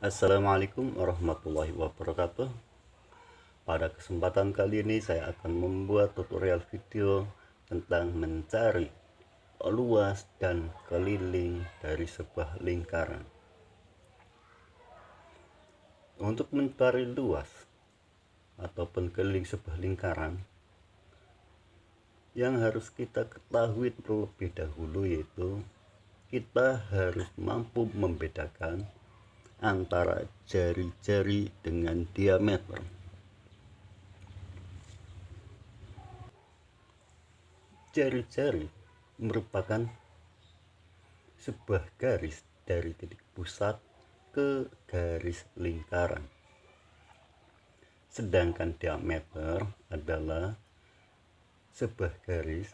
Assalamualaikum warahmatullahi wabarakatuh. Pada kesempatan kali ini saya akan membuat tutorial video tentang mencari luas dan keliling dari sebuah lingkaran. Untuk mencari luas ataupun keliling sebuah lingkaran, yang harus kita ketahui terlebih dahulu yaitu kita harus mampu membedakan antara jari-jari dengan diameter. Jari-jari merupakan sebuah garis dari titik pusat ke garis lingkaran. Sedangkan diameter adalah sebuah garis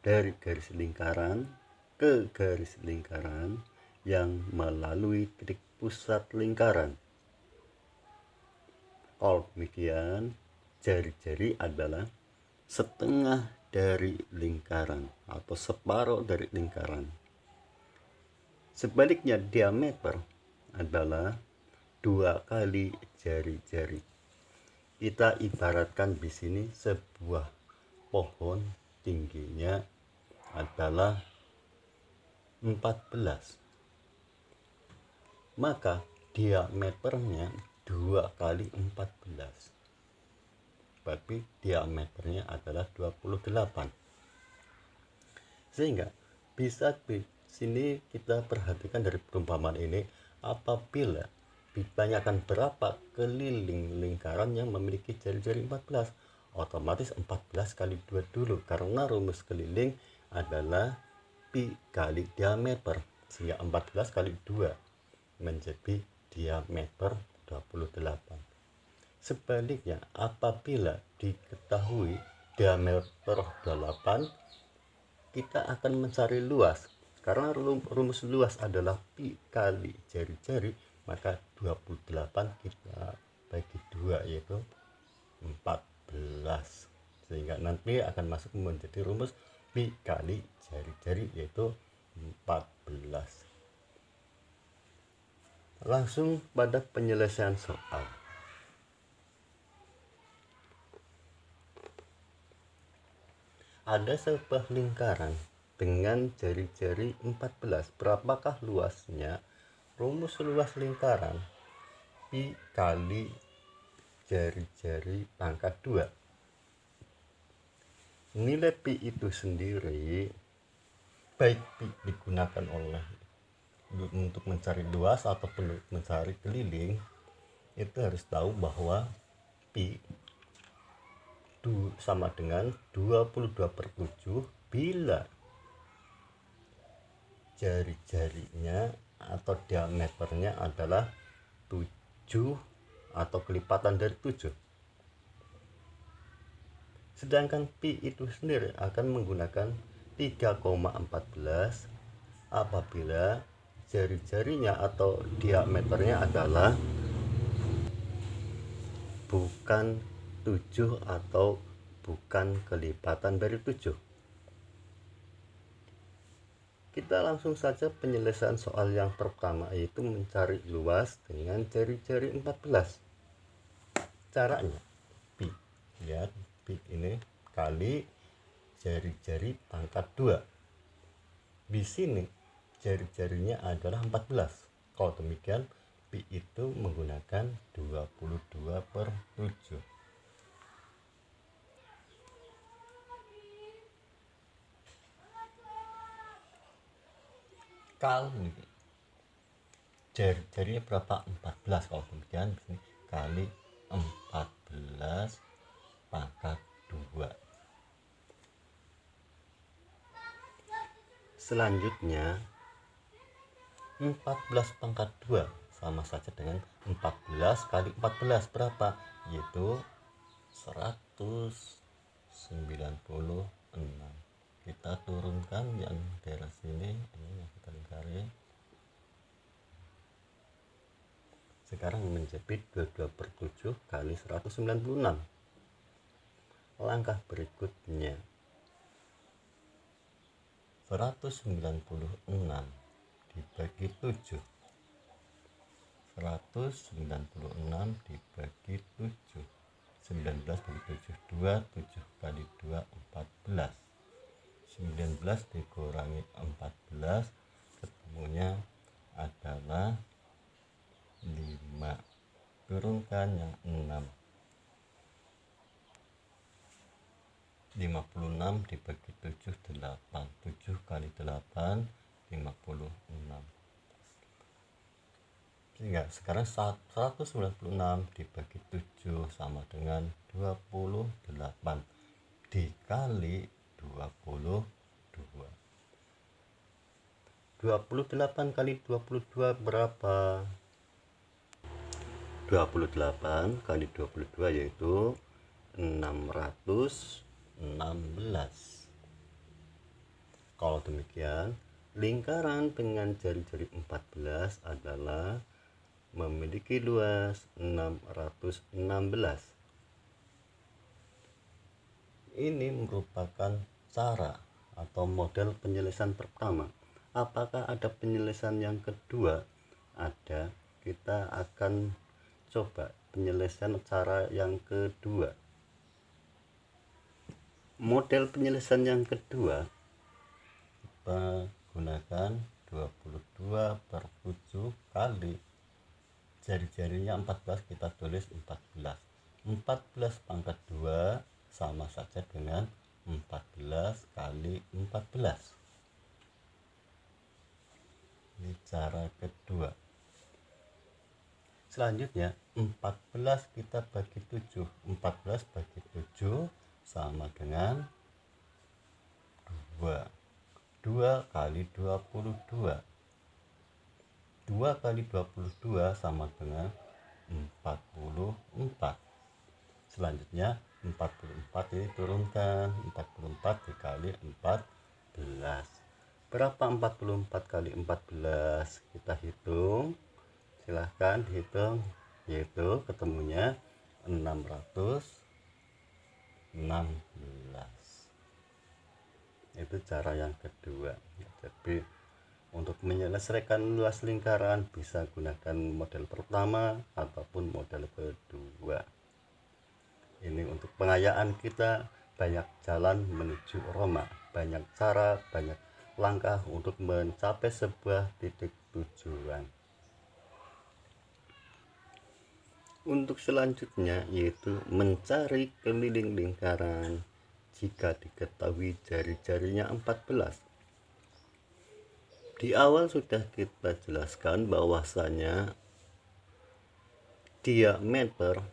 dari garis lingkaran ke garis lingkaran yang melalui titik pusat lingkaran. Kalau demikian, jari-jari adalah setengah dari lingkaran atau separuh dari lingkaran. Sebaliknya, diameter adalah 2 kali jari-jari. Kita ibaratkan di sini sebuah pohon tingginya adalah 14. Maka diameternya 2 kali 14. Berarti diameternya adalah 28. Sehingga bisa di sini kita perhatikan dari perumpamaan ini, apabila ditanyakan berapa keliling lingkaran yang memiliki jari-jari 14, otomatis 14 kali 2 dulu, karena rumus keliling adalah pi kali diameter, sehingga 14 kali 2 menjadi diameter 28. Sebaliknya, apabila diketahui diameter 8, kita akan mencari luas. Karena rumus luas adalah pi kali jari-jari, maka 28 kita bagi 2 yaitu 14. Sehingga nanti akan masuk menjadi rumus pi kali jari-jari yaitu 14. Langsung pada penyelesaian soal. Ada sebuah lingkaran dengan jari-jari 14. Berapakah luasnya? Rumus luas lingkaran pi kali jari-jari pangkat 2. Nilai pi itu sendiri, baik pi digunakan untuk mencari luas ataupun mencari keliling, itu harus tahu bahwa pi sama dengan 22/7 bila jari-jarinya atau diameternya adalah 7 atau kelipatan dari 7. Sedangkan pi itu sendiri akan menggunakan 3,14 apabila jari-jarinya atau diameternya adalah bukan 7 atau bukan kelipatan dari 7. Kita langsung saja penyelesaian soal yang pertama, yaitu mencari luas dengan jari-jari 14. Caranya pi, lihat pi ini kali jari-jari pangkat 2. Di sini jari-jarinya adalah 14. Kalau demikian pi itu menggunakan 22/7. Kalau jari-jarinya berapa? 14. Kalau demikian di sini kali 14 pangkat 2. Selanjutnya 14 pangkat 2 sama saja dengan 14 kali 14 berapa? Yaitu 196. Kita turunkan yang daerah sini, ini yang kita lingkari. Sekarang menjepit 22/7 kali 196. Langkah berikutnya 196 dibagi 7 196 dibagi 7. 19 bagi 7, 2. 7 kali 2, 14. 19 dikurangi 14, ketemunya adalah 5. Turunkan yang 6. 56 dibagi 7, 8. 7 kali 8, 56. Sehingga sekarang 196 dibagi 7 sama dengan 28 dikali 22. 28 kali 22 berapa? 28 kali 22 yaitu 616. Kalau demikian, lingkaran dengan jari-jari 14 adalah memiliki luas 616. Ini merupakan cara atau model penyelesaian pertama. Apakah ada penyelesaian yang kedua? Ada. Kita akan coba penyelesaian cara yang kedua. Model penyelesaian yang kedua, kita gunakan 22 per 7 kali jari-jarinya 14, kita tulis 14. 14 pangkat 2 sama saja dengan 14 kali 14. Ini cara kedua. Selanjutnya 14 kita bagi 7. 14 bagi 7 sama dengan 2. 2 kali 22. 2 kali 22 sama dengan 44. Selanjutnya 44 ini turunkan. 44 dikali 14. Berapa 44 kali 14? Kita hitung. Silahkan dihitung, yaitu ketemunya 616. Itu cara yang kedua. Jadi untuk menyelesaikan luas lingkaran bisa gunakan model pertama ataupun model kedua. Ini untuk pengayaan kita, banyak jalan menuju Roma, banyak cara, banyak langkah untuk mencapai sebuah titik tujuan. Untuk selanjutnya yaitu mencari keliling lingkaran jika diketahui jari-jarinya 14. Di awal sudah kita jelaskan bahwasanya diameter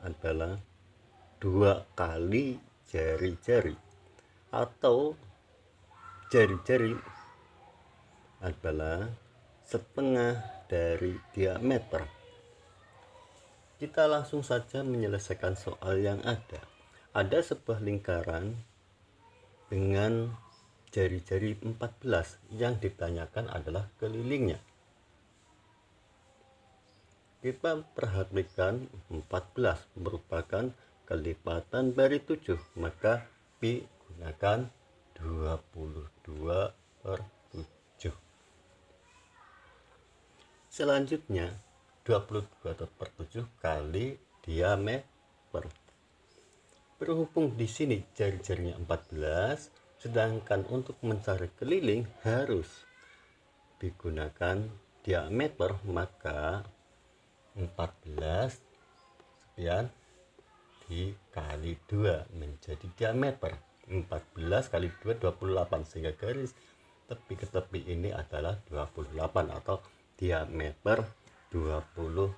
adalah 2 kali jari-jari, atau jari-jari adalah setengah dari diameter. Kita langsung saja menyelesaikan soal yang ada. Ada sebuah lingkaran dengan jari-jari 14, yang ditanyakan adalah kelilingnya. Kita perhatikan 14 merupakan kelipatan dari 7, maka Pi gunakan 22 per 7. Selanjutnya 22 per 7 kali diameter. Berhubung di sini jari-jarinya 14, sedangkan untuk mencari keliling harus digunakan diameter, maka 14 sekian dikali 2 menjadi diameter. 14 kali 2 28, sehingga garis tepi ke tepi ini adalah 28 atau diameter 28.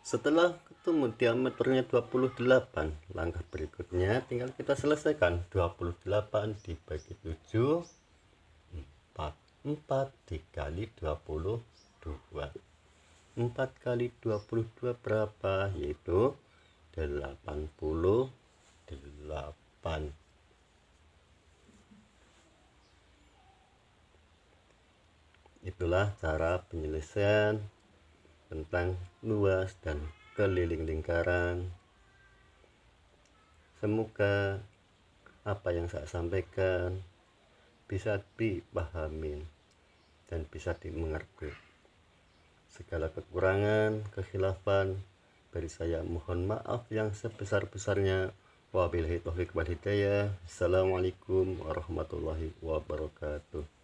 Setelah ketemu diameternya 28, langkah berikutnya tinggal kita selesaikan. 28 dibagi 7, 4 dikali 22. 4 kali 22 berapa? Yaitu 88. Itulah cara penyelesaian tentang luas dan keliling lingkaran. Semoga apa yang saya sampaikan bisa dipahami. dan bisa dimengerti. Segala kekurangan, kekhilafan dari saya mohon maaf yang sebesar-besarnya. Wabillahi taufiq wal hidayah. Assalamualaikum warahmatullahi wabarakatuh.